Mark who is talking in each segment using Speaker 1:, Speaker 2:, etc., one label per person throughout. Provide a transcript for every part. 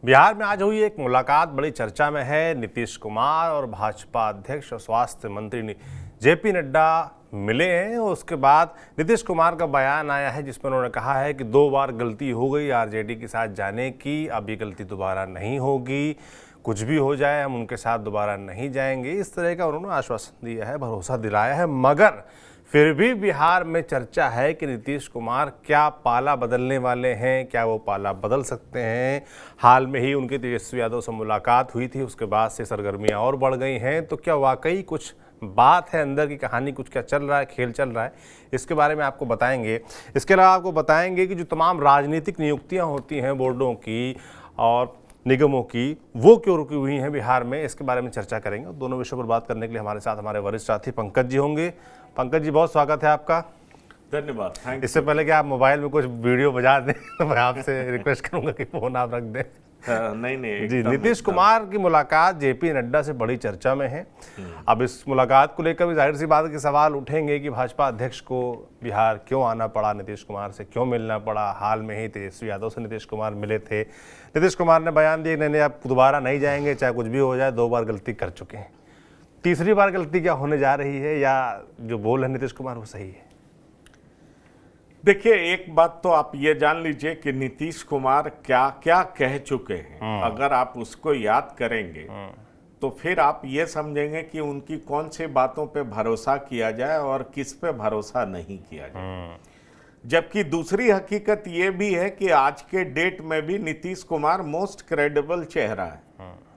Speaker 1: बिहार में आज हुई एक मुलाकात बड़ी चर्चा में है। नीतीश कुमार और भाजपा अध्यक्ष और स्वास्थ्य मंत्री जेपी नड्डा मिले हैं और उसके बाद नीतीश कुमार का बयान आया है जिसमें उन्होंने कहा है कि 2 बार गलती हो गई आरजेडी के साथ जाने की, अब ये गलती दोबारा नहीं होगी, कुछ भी हो जाए हम उनके साथ दोबारा नहीं जाएंगे। इस तरह का उन्होंने आश्वासन दिया है, भरोसा दिलाया है। मगर फिर भी बिहार में चर्चा है कि नीतीश कुमार क्या पाला बदलने वाले हैं, क्या वो पाला बदल सकते हैं। हाल में ही उनकी तेजस्वी यादव से मुलाकात हुई थी, उसके बाद से सरगर्मियां और बढ़ गई हैं। तो क्या वाकई कुछ बात है, अंदर की कहानी कुछ क्या चल रहा है, खेल चल रहा है, इसके बारे में आपको बताएंगे। इसके अलावा आपको बताएंगे कि जो तमाम राजनीतिक नियुक्तियाँ होती हैं बोर्डों की और निगमों की, वो क्यों रुकी हुई हैं बिहार में, इसके बारे में चर्चा करेंगे। दोनों विषयों पर बात करने के लिए हमारे साथ हमारे वरिष्ठ साथी पंकज जी होंगे। पंकज जी, बहुत स्वागत है आपका।
Speaker 2: धन्यवाद।
Speaker 1: इससे पहले कि आप मोबाइल में कुछ वीडियो बजा दें तो मैं आपसे रिक्वेस्ट करूंगा कि फोन आप रख दें।
Speaker 2: नहीं
Speaker 1: जी, नीतीश कुमार की मुलाकात जेपी नड्डा से बड़ी चर्चा में है। अब इस मुलाकात को लेकर भी जाहिर सी बात के सवाल उठेंगे कि भाजपा अध्यक्ष को बिहार क्यों आना पड़ा, नीतीश कुमार से क्यों मिलना पड़ा। हाल में ही तेजस्वी यादव से नीतीश कुमार मिले थे। नीतीश कुमार ने बयान दिया नहीं आप दोबारा नहीं जाएंगे, चाहे कुछ भी हो जाए, 2 बार गलती कर चुके हैं। तीसरी बार गलती क्या होने जा रही है, या जो बोल है नीतीश कुमार वो सही है?
Speaker 2: देखिए, एक बात तो आप ये जान लीजिए कि नीतीश कुमार क्या क्या कह चुके हैं। अगर आप उसको याद करेंगे तो फिर आप ये समझेंगे कि उनकी कौन सी बातों पे भरोसा किया जाए और किस पे भरोसा नहीं किया जाए। जबकि दूसरी हकीकत ये भी है कि आज के डेट में भी नीतीश कुमार मोस्ट क्रेडिबल चेहरा है।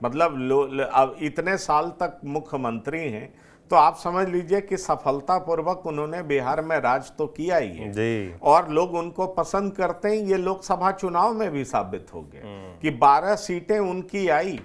Speaker 2: मतलब अब इतने साल तक मुख्यमंत्री हैं तो आप समझ लीजिए कि सफलतापूर्वक उन्होंने बिहार में राज तो किया ही है
Speaker 1: जी।
Speaker 2: और लोग उनको पसंद करते हैं। ये लोकसभा चुनाव में भी साबित हो गया कि 12 सीटें उनकी आई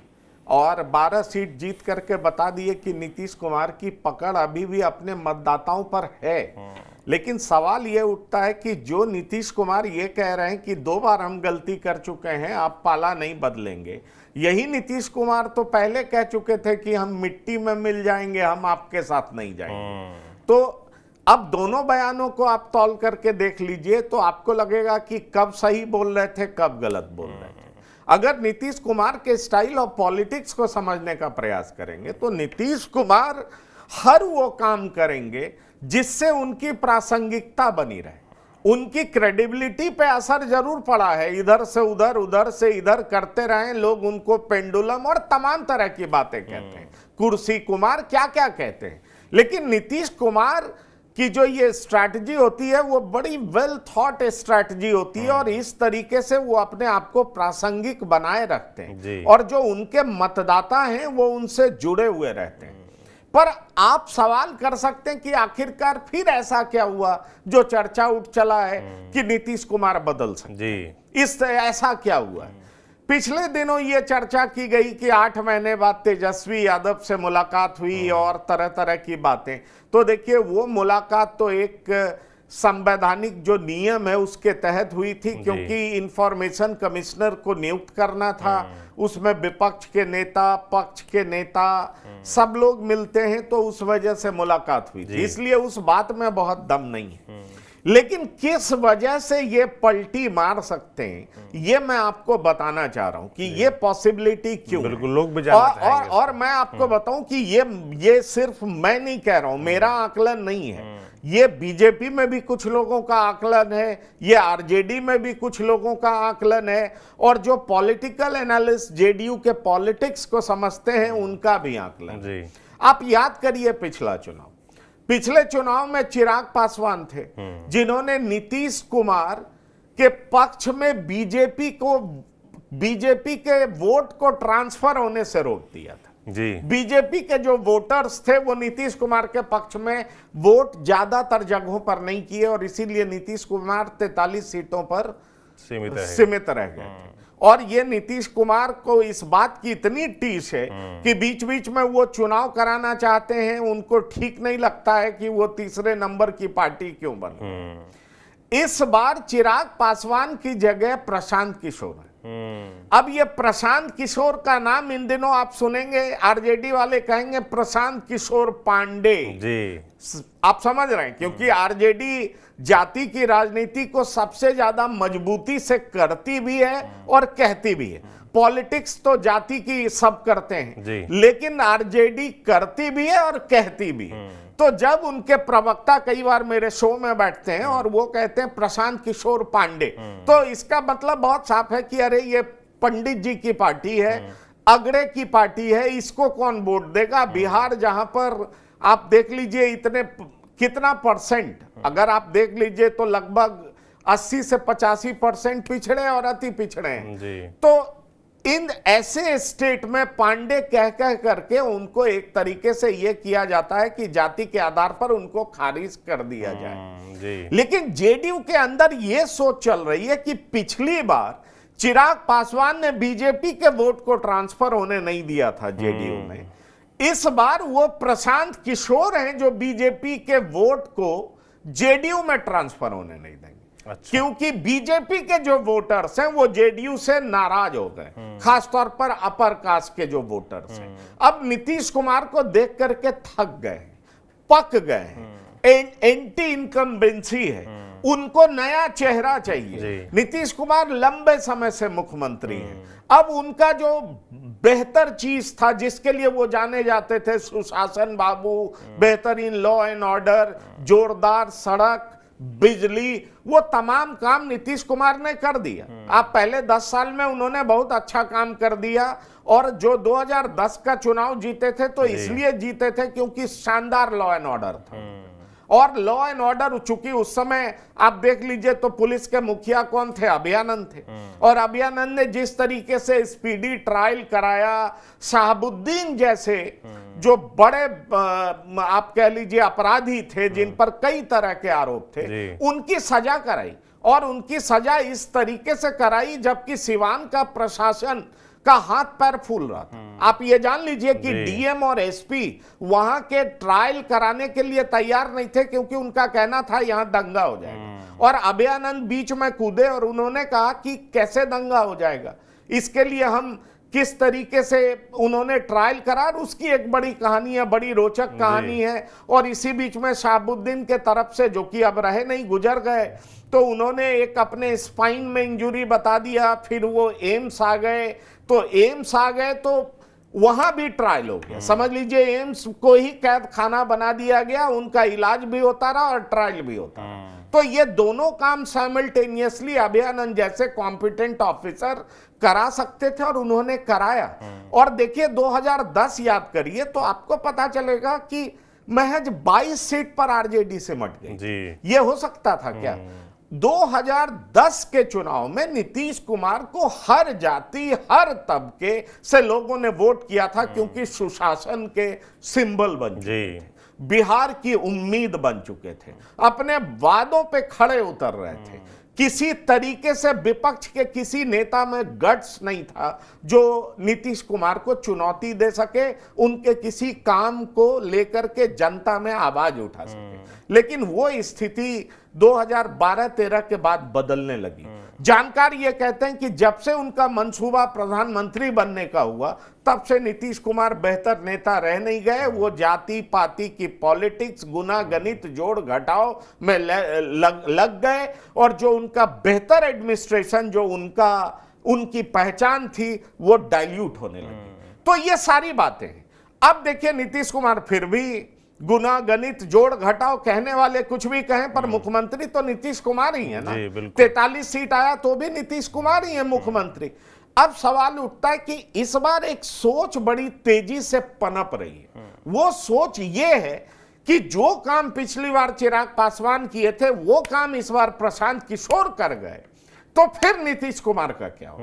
Speaker 2: और 12 सीट जीत करके बता दिए कि नीतीश कुमार की पकड़ अभी भी अपने मतदाताओं पर है। लेकिन सवाल ये उठता है कि जो नीतीश कुमार ये कह रहे हैं कि 2 बार हम गलती कर चुके हैं, आप पाला नहीं बदलेंगे, यही नीतीश कुमार तो पहले कह चुके थे कि हम मिट्टी में मिल जाएंगे, हम आपके साथ नहीं जाएंगे। तो अब दोनों बयानों को आप तौल करके देख लीजिए तो आपको लगेगा कि कब सही बोल रहे थे, कब गलत बोल रहे थे। अगर नीतीश कुमार के स्टाइल ऑफ पॉलिटिक्स को समझने का प्रयास करेंगे तो नीतीश कुमार हर वो काम करेंगे जिससे उनकी प्रासंगिकता बनी रहे। उनकी क्रेडिबिलिटी पे असर जरूर पड़ा है, इधर से उधर, उधर से इधर करते रहे लोग, उनको पेंडुलम और तमाम तरह की बातें कहते हैं, कुर्सी कुमार क्या क्या कहते हैं। लेकिन नीतीश कुमार की जो ये स्ट्रैटेजी होती है वो बड़ी वेल थॉट स्ट्रैटेजी होती है और इस तरीके से वो अपने आप को प्रासंगिक बनाए रखते हैं और जो उनके मतदाता हैं वो उनसे जुड़े हुए रहते हैं। पर आप सवाल कर सकते हैं कि आखिरकार फिर ऐसा क्या हुआ जो चर्चा उठ चला है कि नीतीश कुमार बदल सकते हैं। इस ऐसा क्या हुआ? पिछले दिनों ये चर्चा की गई कि 8 महीने बाद तेजस्वी यादव से मुलाकात हुई और तरह तरह की बातें। तो देखिए, वो मुलाकात तो एक संवैधानिक जो नियम है उसके तहत हुई थी, क्योंकि इंफॉर्मेशन कमिश्नर को नियुक्त करना था। उसमें विपक्ष के नेता, पक्ष के नेता सब लोग मिलते हैं, तो उस वजह से मुलाकात हुई थी। इसलिए उस बात में बहुत दम नहीं है। लेकिन किस वजह से ये पलटी मार सकते हैं ये मैं आपको बताना चाह रहा हूं कि ये पॉसिबिलिटी क्यों।
Speaker 1: बिल्कुल, लोग भी जानना चाहेंगे।
Speaker 2: और मैं आपको बताऊं कि ये सिर्फ मैं नहीं कह रहा हूं, मेरा आकलन नहीं है। ये बीजेपी में भी कुछ लोगों का आकलन है, ये आरजेडी में भी कुछ लोगों का आकलन है और जो पॉलिटिकल एनालिस्ट जेडीयू के पॉलिटिक्स को समझते हैं उनका भी आकलन है। आप याद करिए पिछले चुनाव में चिराग पासवान थे जिन्होंने नीतीश कुमार के पक्ष में बीजेपी के वोट को ट्रांसफर होने से रोक दिया था। बीजेपी के जो वोटर्स थे वो नीतीश कुमार के पक्ष में वोट ज्यादातर जगहों पर नहीं किए और इसीलिए नीतीश कुमार 43 सीटों पर सीमित रह गए थे। और ये नीतीश कुमार को इस बात की इतनी टीस है कि बीच बीच में वो चुनाव कराना चाहते हैं, उनको ठीक नहीं लगता है कि वो तीसरे नंबर की पार्टी क्यों बने। इस बार चिराग पासवान की जगह प्रशांत किशोर है। अब ये प्रशांत किशोर का नाम इन दिनों आप सुनेंगे, आरजेडी वाले कहेंगे प्रशांत किशोर पांडे जी। आप समझ रहे हैं, क्योंकि आरजेडी जाति की राजनीति को सबसे ज्यादा मजबूती से करती भी है और कहती भी है। पॉलिटिक्स तो जाति की सब करते हैं
Speaker 1: जी।
Speaker 2: लेकिन आरजेडी करती भी है और कहती भी है। तो जब उनके प्रवक्ता कई बार मेरे शो में बैठते हैं और वो कहते हैं प्रशांत किशोर पांडे, तो इसका मतलब बहुत साफ है कि अरे ये पंडित जी की पार्टी है, अगड़े की पार्टी है, इसको कौन वोट देगा। बिहार जहां पर आप देख लीजिए इतने कितना परसेंट, अगर आप देख लीजिए तो लगभग 80 से 85% पिछड़े और अति पिछड़े हैं
Speaker 1: जी।
Speaker 2: तो इन ऐसे स्टेट में पांडे कह करके उनको एक तरीके से यह किया जाता है कि जाति के आधार पर उनको खारिज कर दिया जाए।
Speaker 1: जी।
Speaker 2: लेकिन जेडीयू के अंदर यह सोच चल रही है कि पिछली बार चिराग पासवान ने बीजेपी के वोट को ट्रांसफर होने नहीं दिया था जेडीयू में, इस बार वो प्रशांत किशोर हैं जो बीजेपी के वोट को जेडीयू में ट्रांसफर होने नहीं देंगे।
Speaker 1: अच्छा।
Speaker 2: क्योंकि बीजेपी के जो वोटर्स हैं वो जेडीयू से नाराज हो गए, खासतौर पर अपर कास्ट के जो वोटर्स हैं अब नीतीश कुमार को देख करके थक गए, पक गए, एंटी इनकम्बेंसी है, उनको नया चेहरा चाहिए। नीतीश कुमार लंबे समय से मुख्यमंत्री हैं, अब उनका जो बेहतर चीज था जिसके लिए वो जाने जाते थे, सुशासन बाबू, बेहतरीन लॉ एंड ऑर्डर, जोरदार सड़क, बिजली, वो तमाम काम नीतीश कुमार ने कर दिया। आप पहले 10 साल में उन्होंने बहुत अच्छा काम कर दिया और जो 2010 का चुनाव जीते थे तो इसलिए जीते थे क्योंकि शानदार लॉ एंड ऑर्डर था। और लॉ एंड ऑर्डर, चूंकि उस समय आप देख लीजिए तो पुलिस के मुखिया कौन थे, अभयानंद थे, और अभयानंद ने जिस तरीके से स्पीडी ट्रायल कराया, शहाबुद्दीन जैसे जो बड़े आप कह लीजिए अपराधी थे जिन पर कई तरह के आरोप थे, उनकी सजा कराई, और उनकी सजा इस तरीके से कराई जबकि सिवान का प्रशासन का हाथ पैर फूल रहा था। आप ये जान लीजिए कि डीएम और एसपी वहां के ट्रायल कराने के लिए तैयार नहीं थे क्योंकि उनका कहना था यहां दंगा हो जाएगा, और अभयानंद बीच में कूदे और उन्होंने कहा कि कैसे दंगा हो जाएगा, इसके लिए हम किस तरीके से उन्होंने ट्रायल करा, और उसकी एक बड़ी कहानी है, बड़ी रोचक कहानी है। और इसी बीच में शहाबुद्दीन के तरफ से, जो कि अब रहे नहीं, गुजर गए, तो उन्होंने एक अपने स्पाइन में इंजरी बता दिया, फिर वो एम्स आ गए, तो एम्स आ गए तो वहां भी ट्रायल हो गया, समझ लीजिए एम्स को ही कैद खाना बना दिया गया, उनका इलाज भी होता रहा और ट्रायल भी होता रहा। तो ये दोनों काम साइमल्टेनियसली अभयानंद जैसे कॉम्पिटेंट ऑफिसर करा सकते थे और उन्होंने कराया। और देखिए 2010 याद करिए तो आपको पता चलेगा कि महज 22 सीट पर आरजेडी से मट गई। ये हो सकता था क्या? 2010 के चुनाव में नीतीश कुमार को हर जाति, हर तबके से लोगों ने वोट किया था क्योंकि सुशासन के सिंबल बन चुके थे, बिहार की उम्मीद बन चुके थे, अपने वादों पे खड़े उतर रहे थे। किसी तरीके से विपक्ष के किसी नेता में गट्स नहीं था जो नीतीश कुमार को चुनौती दे सके, उनके किसी काम को लेकर के जनता में आवाज उठा सके। लेकिन वो स्थिति 2012-13 के बाद बदलने लगी। जानकार ये कहते हैं कि जब से उनका मंसूबा प्रधानमंत्री बनने का हुआ तब से नीतीश कुमार बेहतर नेता रह नहीं गए। वो जाति पाति की पॉलिटिक्स, गुना गणित, जोड़ घटाव में लग गए, और जो उनका बेहतर एडमिनिस्ट्रेशन, जो उनकी पहचान थी, वो डाइल्यूट होने लगी। तो ये सारी बातें हैं। अब देखिए नीतीश कुमार फिर भी गुना गणित जोड़ घटाव कहने वाले कुछ भी कहें, पर मुख्यमंत्री तो नीतीश कुमार ही है ना। 43 सीट आया तो भी नीतीश कुमार ही है मुख्यमंत्री। अब सवाल उठता है कि इस बार एक सोच बड़ी तेजी से पनप रही है। वो सोच ये है कि जो काम पिछली बार चिराग पासवान किए थे वो काम इस बार प्रशांत किशोर कर गए, तो फिर नीतीश कुमार का क्या हो?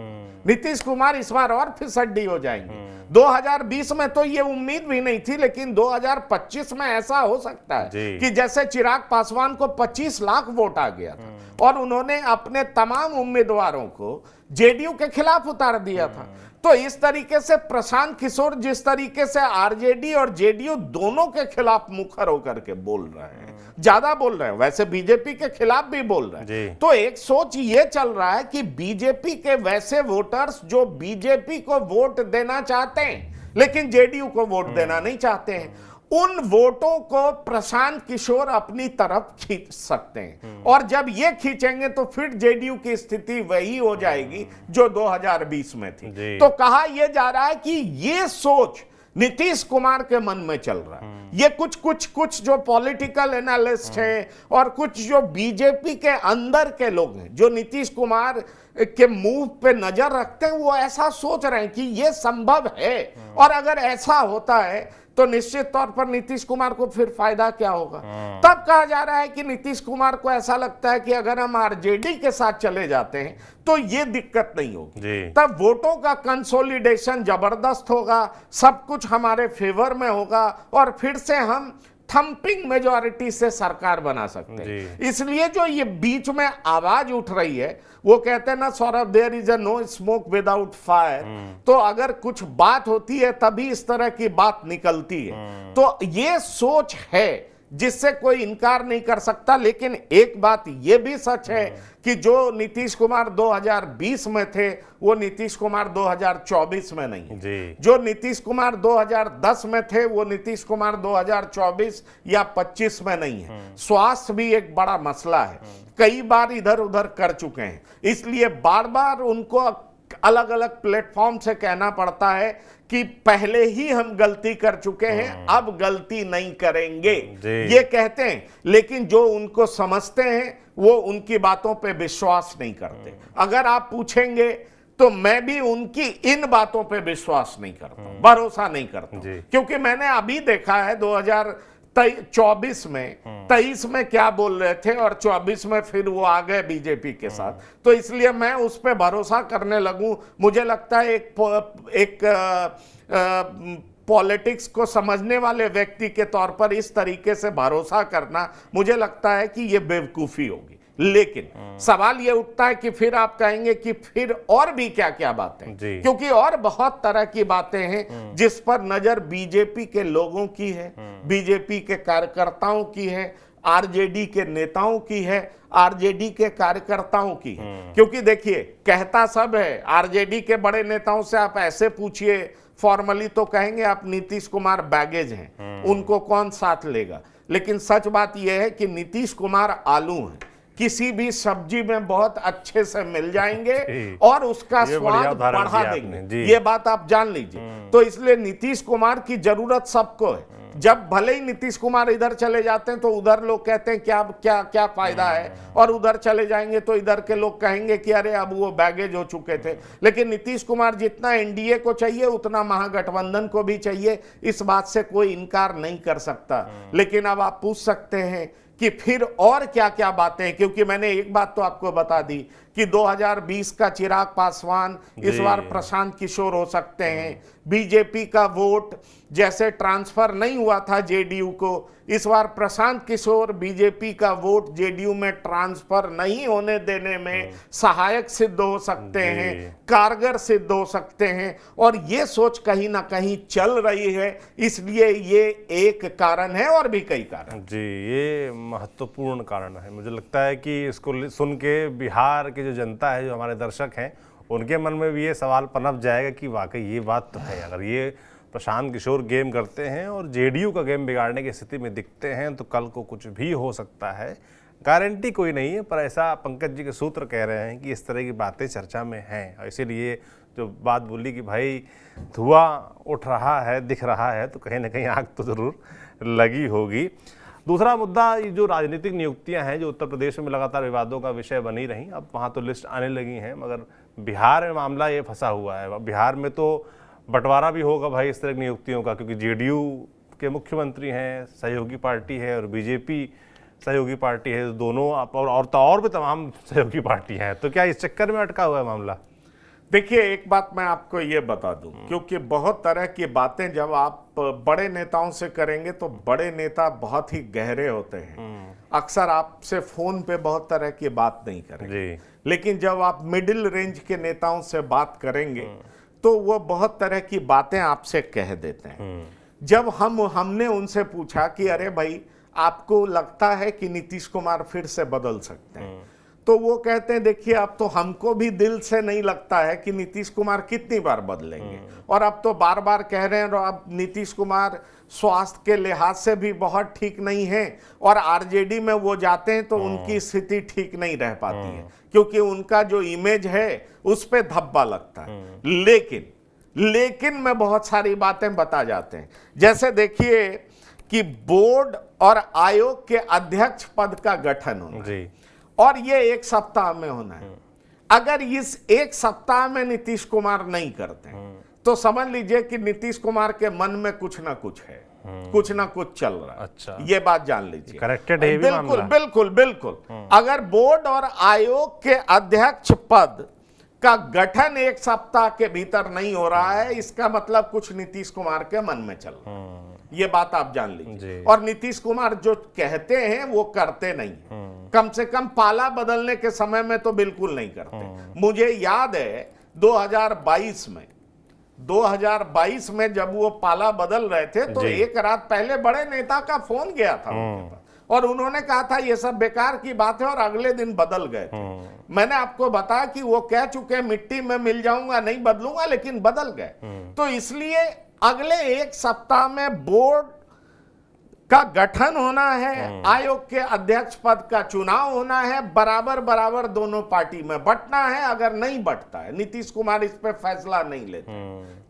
Speaker 2: नीतीश कुमार इस बार और फिसड्डी हो जाएंगे। 2020 में तो ये उम्मीद भी नहीं थी, लेकिन 2025 में ऐसा हो सकता है कि जैसे चिराग पासवान को 25 लाख वोट आ गया था और उन्होंने अपने तमाम उम्मीदवारों को जेडीयू के खिलाफ उतार दिया था, तो इस तरीके से प्रशांत किशोर जिस तरीके से आरजेडी और जेडीयू दोनों के खिलाफ मुखर होकर के बोल रहे हैं, ज्यादा बोल रहे हैं, वैसे बीजेपी के खिलाफ भी बोल रहे हैं, तो एक सोच ये चल रहा है कि बीजेपी के वैसे वोटर्स जो बीजेपी को वोट देना चाहते हैं लेकिन जेडीयू को वोट देना नहीं चाहते हैं, उन वोटों को प्रशांत किशोर अपनी तरफ खींच सकते हैं। और जब ये खींचेंगे तो फिर जेडीयू की स्थिति वही हो जाएगी जो 2020 में थी। तो कहा यह जा रहा है कि ये सोच नीतीश कुमार के मन में चल रहा है। ये कुछ जो पॉलिटिकल एनालिस्ट हैं और कुछ जो बीजेपी के अंदर के लोग हैं जो नीतीश कुमार के मूव पे नजर रखते हैं, वो ऐसा सोच रहे हैं कि ये संभव है। और अगर ऐसा होता है तो निश्चित तौर पर नीतीश कुमार को फिर फायदा क्या होगा। तब कहा जा रहा है कि नीतीश कुमार को ऐसा लगता है कि अगर हम आरजेडी के साथ चले जाते हैं तो ये दिक्कत नहीं होगी, तब वोटों का कंसोलिडेशन जबरदस्त होगा, सब कुछ हमारे फेवर में होगा और फिर से हम थंपिंग मेजॉरिटी से सरकार बना सकते हैं। इसलिए जो ये बीच में आवाज उठ रही है, वो कहते हैं ना Saurabh, there is a no smoke without fire. तो अगर कुछ बात होती है तभी इस तरह की बात निकलती है। तो ये सोच है जिससे कोई इनकार नहीं कर सकता। लेकिन एक बात ये भी सच है कि जो नीतीश कुमार 2020 में थे वो नीतीश कुमार 2024 में नहीं है। जो नीतीश कुमार 2010 में थे वो नीतीश कुमार 2024 या 25 में नहीं है। स्वास्थ्य भी एक बड़ा मसला है, कई बार इधर उधर कर चुके हैं, इसलिए बार बार उनको अलग अलग प्लेटफॉर्म से कहना पड़ता है कि पहले ही हम गलती कर चुके हैं, अब गलती नहीं करेंगे, ये कहते हैं। लेकिन जो उनको समझते हैं वो उनकी बातों पे विश्वास नहीं करते। अगर आप पूछेंगे तो मैं भी उनकी इन बातों पे विश्वास नहीं करता, भरोसा नहीं करता, क्योंकि मैंने अभी देखा है 2024 में 23 में क्या बोल रहे थे और 24 में फिर वो आ गए बीजेपी के साथ। तो इसलिए मैं उस पर भरोसा करने लगूं। मुझे लगता है एक पॉलिटिक्स को समझने वाले व्यक्ति के तौर पर इस तरीके से भरोसा करना, मुझे लगता है कि ये बेवकूफी होगी। लेकिन सवाल ये उठता है कि फिर आप कहेंगे कि फिर और भी क्या क्या बातें, क्योंकि और बहुत तरह की बातें हैं जिस पर नजर बीजेपी के लोगों की है, बीजेपी के कार्यकर्ताओं की है, आरजेडी के नेताओं की है, आरजेडी के कार्यकर्ताओं की है। क्योंकि देखिए, कहता सब है, आरजेडी के बड़े नेताओं से आप ऐसे पूछिए फॉर्मली तो कहेंगे आप नीतीश कुमार बैगेज हैं, उनको कौन साथ लेगा। लेकिन सच बात यह है कि नीतीश कुमार आलू हैं, किसी भी सब्जी में बहुत अच्छे से मिल जाएंगे और उसका स्वाद बढ़ा देंगे, ये बात आप जान लीजिए। तो इसलिए नीतीश कुमार की जरूरत सबको है। जब भले ही नीतीश कुमार इधर चले जाते हैं तो उधर लोग कहते हैं क्या क्या क्या फायदा है, और उधर चले जाएंगे तो इधर के लोग कहेंगे कि अरे अब वो बैगेज हो चुके थे। लेकिन नीतीश कुमार जितना एनडीए को चाहिए उतना महागठबंधन को भी चाहिए, इस बात से कोई इनकार नहीं कर सकता। लेकिन अब आप पूछ सकते हैं कि फिर और क्या क्या बातें हैं, क्योंकि मैंने एक बात तो आपको बता दी कि 2020 का चिराग पासवान इस बार प्रशांत किशोर हो सकते हैं। बीजेपी का वोट जैसे ट्रांसफर नहीं हुआ था जेडीयू को, इस बार प्रशांत किशोर बीजेपी का वोट जेडीयू में ट्रांसफर नहीं होने देने में सहायक सिद्ध हो सकते हैं, कारगर सिद्ध हो सकते हैं। और ये सोच कहीं ना कहीं चल रही है, इसलिए ये एक कारण है और भी कई कारण।
Speaker 1: ये महत्वपूर्ण कारण है। मुझे लगता है कि इसको सुन के बिहार की जो जनता है, जो हमारे दर्शक हैं, उनके मन में भी ये सवाल पनप जाएगा कि वाकई ये बात तो है। अगर ये प्रशांत किशोर गेम करते हैं और जेडीयू का गेम बिगाड़ने की स्थिति में दिखते हैं तो कल को कुछ भी हो सकता है, गारंटी कोई नहीं है। पर ऐसा पंकज जी के सूत्र कह रहे हैं कि इस तरह की बातें चर्चा में हैं, और इसीलिए जो बात बोली कि भाई धुआं उठ रहा है, दिख रहा है, तो कहीं ना कहीं आग तो ज़रूर लगी होगी। दूसरा मुद्दा, ये जो राजनीतिक नियुक्तियां हैं जो उत्तर प्रदेश में लगातार विवादों का विषय बनी रही, अब वहाँ तो लिस्ट आने लगी हैं, मगर बिहार में मामला ये फंसा हुआ है। बिहार में तो बंटवारा भी होगा भाई इस तरह की नियुक्तियों का, क्योंकि जेडीयू के मुख्यमंत्री हैं, सहयोगी पार्टी है, और बीजेपी सहयोगी पार्टी है, दोनों और भी तमाम सहयोगी पार्टी हैं। तो क्या इस चक्कर में अटका हुआ है मामला?
Speaker 2: देखिए, एक बात मैं आपको ये बता दूं, क्योंकि बहुत तरह की बातें जब आप बड़े नेताओं से करेंगे तो बड़े नेता बहुत ही गहरे होते हैं, अक्सर आपसे फोन पे बहुत तरह की बात नहीं करेंगे। लेकिन जब आप मिडिल रेंज के नेताओं से बात करेंगे तो वो बहुत तरह की बातें आपसे कह देते हैं। जब हमने उनसे पूछा कि अरे भाई, आपको लगता है कि नीतीश कुमार फिर से बदल सकते हैं, तो वो कहते हैं देखिए अब तो हमको भी दिल से नहीं लगता है कि नीतीश कुमार कितनी बार बदलेंगे, और अब तो बार बार कह रहे हैं और अब नीतीश कुमार स्वास्थ्य के लिहाज से भी बहुत ठीक नहीं है, और आरजेडी में वो जाते हैं तो उनकी स्थिति ठीक नहीं रह पाती है, क्योंकि उनका जो इमेज है उस पे धब्बा लगता है। लेकिन मैं बहुत सारी बातें बता जाते हैं, जैसे देखिए कि बोर्ड और आयोग के अध्यक्ष पद का गठन होना जी। और ये 1 सप्ताह में होना है। अगर इस 1 सप्ताह में नीतीश कुमार नहीं करते तो समझ लीजिए कि नीतीश कुमार के मन में कुछ ना कुछ है, कुछ ना कुछ चल रहा है। अच्छा। ये बात जान लीजिए,
Speaker 1: करेक्टेड है।
Speaker 2: बिल्कुल बिल्कुल बिल्कुल। अगर बोर्ड और आयोग के अध्यक्ष पद का गठन 1 सप्ताह के भीतर नहीं हो रहा है, इसका मतलब कुछ नीतीश कुमार के मन में चल रहा है। ये बात आप जान लीजिए। और नीतीश कुमार जो कहते हैं वो करते नहीं, कम से कम पाला बदलने के समय में तो बिल्कुल नहीं करते। मुझे याद है 2022 में जब वो पाला बदल रहे थे तो एक रात पहले बड़े नेता का फोन गया था उनके पास, और उन्होंने कहा था ये सब बेकार की बात है, और अगले दिन बदल गए थे। मैंने आपको बताया कि वो कह चुके मिट्टी में मिल जाऊंगा, नहीं बदलूंगा, लेकिन बदल गए। तो इसलिए अगले 1 सप्ताह में बोर्ड का गठन होना है, आयोग के अध्यक्ष पद का चुनाव होना है, बराबर बराबर दोनों पार्टी में बंटना है। अगर नहीं बंटता है, नीतीश कुमार इस पे फैसला नहीं लेते,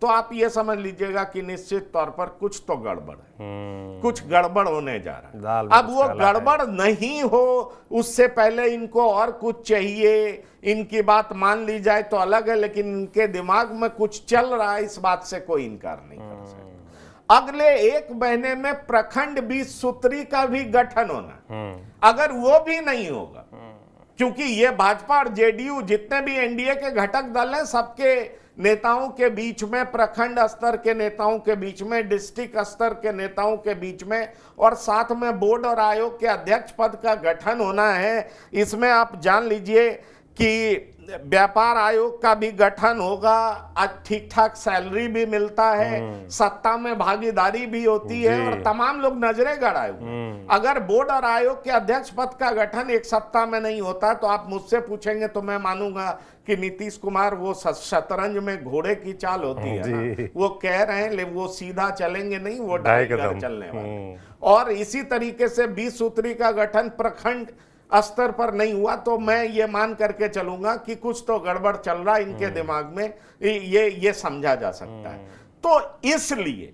Speaker 2: तो आप ये समझ लीजिएगा कि निश्चित तौर पर कुछ तो गड़बड़ है, कुछ गड़बड़ होने जा रहा है। अब वो गड़बड़ नहीं हो उससे पहले इनको और कुछ चाहिए, इनकी बात मान ली जाए तो अलग है, लेकिन इनके दिमाग में कुछ चल रहा है, इस बात से कोई इनकार नहीं कर सकता। अगले 1 महीने में प्रखंड 20 सूत्री का भी गठन होना, अगर वो भी नहीं होगा, क्योंकि ये भाजपा और जेडीयू जितने भी एनडीए के घटक दल हैं, सबके नेताओं के बीच में, प्रखंड स्तर के नेताओं के बीच में, डिस्ट्रिक्ट स्तर के नेताओं के बीच में, और साथ में बोर्ड और आयोग के अध्यक्ष पद का गठन होना है। इसमें आप जान लीजिए कि व्यापार आयोग का भी गठन होगा, ठीक ठाक सैलरी भी मिलता है, सत्ता में भागीदारी भी होती है, और तमाम लोग नजरें गड़ाए हुए। अगर बोर्ड और आयोग के अध्यक्ष पद का गठन 1 सप्ताह में नहीं होता तो आप मुझसे पूछेंगे तो मैं मानूंगा कि नीतीश कुमार वो शतरंज में घोड़े की चाल होती है ना, वो कह रहे हैं लेकिन वो सीधा चलेंगे नहीं, वो ढाई कदम चलने वाले। और इसी तरीके से 20 सूत्री का गठन प्रखंड स्तर पर नहीं हुआ तो मैं ये मान करके चलूंगा कि कुछ तो गड़बड़ चल रहा है इनके दिमाग में, ये समझा जा सकता है। तो इसलिए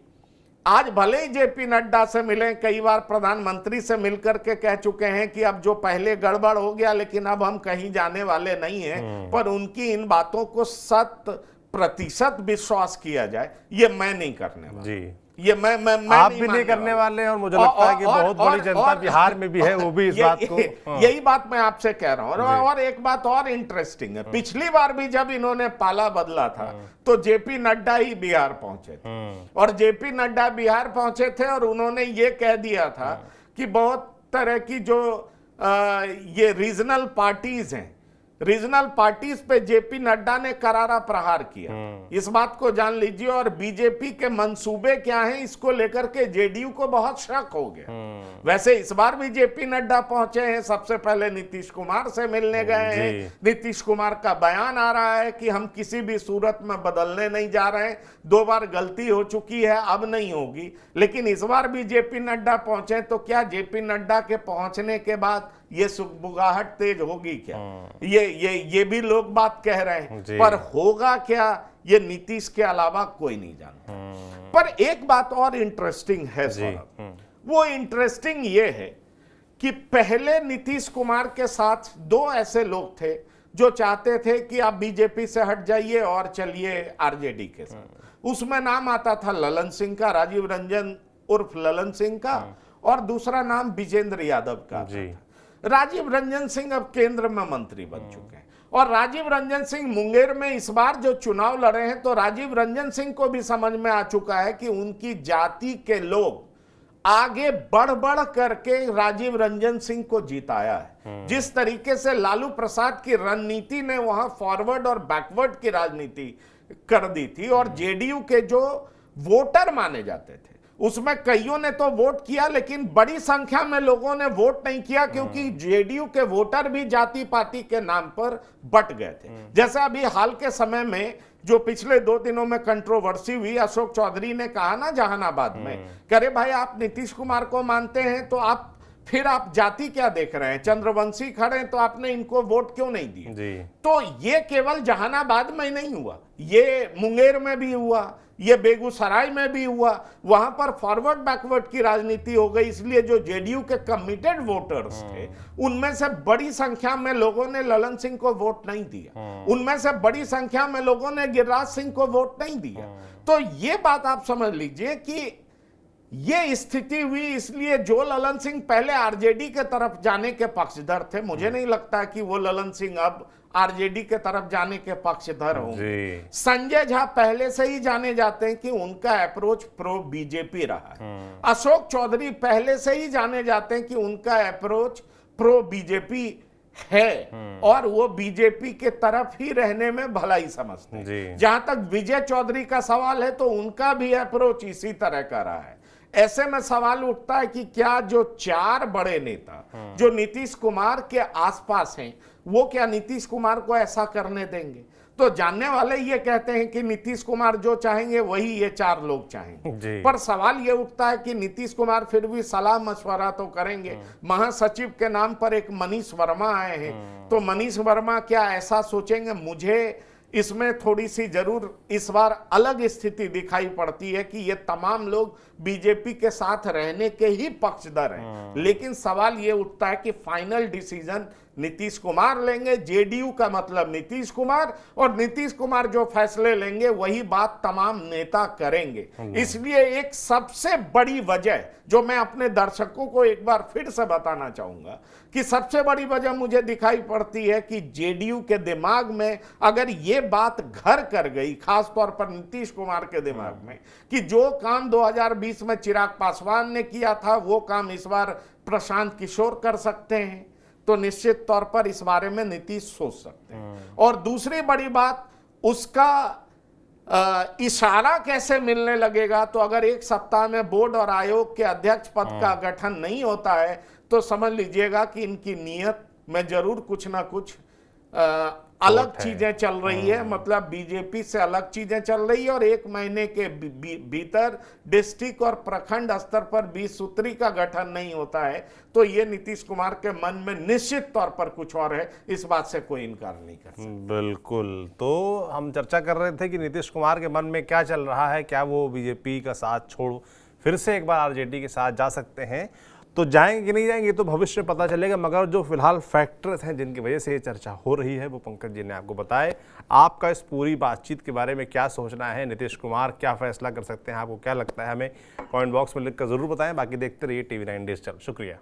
Speaker 2: आज भले ही जेपी नड्डा से मिले, कई बार प्रधानमंत्री से मिलकर के कह चुके हैं कि अब जो पहले गड़बड़ हो गया लेकिन अब हम कहीं जाने वाले नहीं हैं, पर उनकी इन बातों को 100% विश्वास किया जाए ये मैं नहीं करने वाला जी। ये मैं
Speaker 1: आप भी नहीं करने वाले, और मुझे लगता है कि बहुत बड़ी जनता बिहार में भी है, वो भी इस बात को,
Speaker 2: यही बात मैं आपसे कह रहा हूं। और एक बात और इंटरेस्टिंग है, पिछली बार भी जब इन्होंने पाला बदला था तो जेपी नड्डा ही बिहार पहुंचे थे, और जेपी नड्डा बिहार पहुंचे थे और उन्होंने ये कह दिया था कि बहुत तरह की जो ये रीजनल पार्टीज हैं, रीजनल पार्टीज पे जेपी नड्डा ने करारा प्रहार किया, इस बात को जान लीजिए। और बीजेपी के मंसूबे क्या हैं इसको लेकर के जेडीयू को बहुत शक हो गया। वैसे इस बार भी जेपी नड्डा पहुंचे हैं, सबसे पहले नीतीश कुमार से मिलने गए हैं। नीतीश कुमार का बयान आ रहा है कि हम किसी भी सूरत में बदलने नहीं जा रहे हैं, 2 बार गलती हो चुकी है, अब नहीं होगी। लेकिन इस बार भी जेपी नड्डा पहुंचे तो क्या जेपी नड्डा के पहुंचने के बाद ये सुगबुगाहट तेज होगी क्या? ये भी लोग बात कह रहे हैं, पर होगा क्या ये नीतीश के अलावा कोई नहीं जानता। पर एक बात और इंटरेस्टिंग है सौरभ, वो इंटरेस्टिंग ये है कि पहले नीतीश कुमार के साथ 2 ऐसे लोग थे जो चाहते थे कि आप बीजेपी से हट जाइए और चलिए आरजेडी के साथ। उसमें नाम आता था ललन सिंह का, राजीव रंजन उर्फ ललन सिंह का, और दूसरा नाम विजेंद्र यादव का था। राजीव रंजन सिंह अब केंद्र में मंत्री बन चुके हैं, और राजीव रंजन सिंह मुंगेर में इस बार जो चुनाव लड़े हैं तो राजीव रंजन सिंह को भी समझ में आ चुका है कि उनकी जाति के लोग आगे बढ़ बढ़ करके राजीव रंजन सिंह को जिताया है। जिस तरीके से लालू प्रसाद की रणनीति ने वहां फॉरवर्ड और बैकवर्ड की राजनीति कर दी थी, और जेडीयू के जो वोटर माने जाते थे उसमें कईयों ने तो वोट किया, लेकिन बड़ी संख्या में लोगों ने वोट नहीं किया क्योंकि जेडीयू के वोटर भी जाति पाति के नाम पर बट गए थे। जैसे अभी हाल के समय में जो पिछले 2 दिनों में कंट्रोवर्सी हुई, अशोक चौधरी ने कहा ना जहानाबाद में, करे भाई आप नीतीश कुमार को मानते हैं तो फिर आप जाति क्या देख रहे हैं, चंद्रवंशी खड़े तो आपने इनको वोट क्यों नहीं दिए। तो ये केवल जहानाबाद में नहीं हुआ, ये मुंगेर में भी हुआ, ये बेगूसराय में भी हुआ। वहां पर फॉरवर्ड बैकवर्ड की राजनीति हो गई, इसलिए जो जेडीयू के कमिटेड वोटर्स थे उनमें से बड़ी संख्या में लोगों ने ललन सिंह को वोट नहीं दिया, उनमें से बड़ी संख्या में लोगों ने गिरिराज सिंह को वोट नहीं दिया। तो ये बात आप समझ लीजिए कि ये स्थिति हुई, इसलिए जो ललन सिंह पहले आरजेडी के तरफ जाने के पक्षधर थे, मुझे नहीं लगता कि वो ललन सिंह अब आरजेडी के तरफ जाने के पक्षधर होंगे। संजय झा पहले से ही जाने जाते हैं कि उनका अप्रोच प्रो बीजेपी रहा है। अशोक चौधरी पहले से ही जाने जाते हैं कि उनका अप्रोच प्रो बीजेपी है और वो बीजेपी के तरफ ही रहने में भलाई समझते हैं। जहां तक विजय चौधरी का सवाल है तो उनका भी अप्रोच इसी तरह का रहा है। ऐसे में सवाल उठता है कि क्या जो 4 बड़े नेता जो नीतीश कुमार के आसपास हैं, वो क्या नीतीश कुमार को ऐसा करने देंगे। तो जानने वाले ये कहते हैं कि नीतीश कुमार जो चाहेंगे वही ये 4 लोग चाहेंगे, पर सवाल ये उठता है कि नीतीश कुमार फिर भी सलाह मशवरा तो करेंगे। महासचिव के नाम पर एक मनीष वर्मा आए हैं, तो मनीष वर्मा क्या ऐसा सोचेंगे। मुझे इसमें थोड़ी सी जरूर इस बार अलग स्थिति दिखाई पड़ती है कि ये तमाम लोग बीजेपी के साथ रहने के ही पक्षधर हैं, लेकिन सवाल ये उठता है कि फाइनल डिसीजन नीतीश कुमार लेंगे। जेडीयू का मतलब नीतीश कुमार, और नीतीश कुमार जो फैसले लेंगे वही बात तमाम नेता करेंगे। इसलिए एक सबसे बड़ी वजह जो मैं अपने दर्शकों को एक बार फिर से बताना चाहूंगा कि सबसे बड़ी वजह मुझे दिखाई पड़ती है कि जेडीयू के दिमाग में अगर ये बात घर कर गई, खास तौर पर नीतीश कुमार के दिमाग में, कि जो काम 2020 में चिराग पासवान ने किया था वो काम इस बार प्रशांत किशोर कर सकते हैं, तो निश्चित तौर पर इस बारे में नीतीश सोच सकते हैं। और दूसरी बड़ी बात, उसका इशारा कैसे मिलने लगेगा। तो अगर 1 सप्ताह में बोर्ड और आयोग के अध्यक्ष पद का गठन नहीं होता है तो समझ लीजिएगा कि इनकी नीयत में जरूर कुछ ना कुछ अलग चीजें चल रही है, मतलब बीजेपी से अलग चीजें चल रही है। और 1 महीने के भीतर डिस्ट्रिक्ट और प्रखंड स्तर पर 20 सूत्री का गठन नहीं होता है तो ये नीतीश कुमार के मन में निश्चित तौर पर कुछ और है, इस बात से कोई इनकार नहीं कर सकता।
Speaker 1: बिल्कुल। तो हम चर्चा कर रहे थे कि नीतीश कुमार के मन में क्या चल रहा है, क्या वो बीजेपी का साथ छोड़ फिर से एक बार आरजेडी के साथ जा सकते हैं। तो जाएंगे कि नहीं जाएंगे तो भविष्य में पता चलेगा, मगर जो फिलहाल फैक्टर्स हैं जिनकी वजह से ये चर्चा हो रही है वो पंकज जी ने आपको बताए। आपका इस पूरी बातचीत के बारे में क्या सोचना है, नीतीश कुमार क्या फैसला कर सकते हैं, आपको क्या लगता है, हमें कमेंट बॉक्स में लिखकर जरूर बताएं। बाकी देखते रहिए TV9 डिजिटल। शुक्रिया।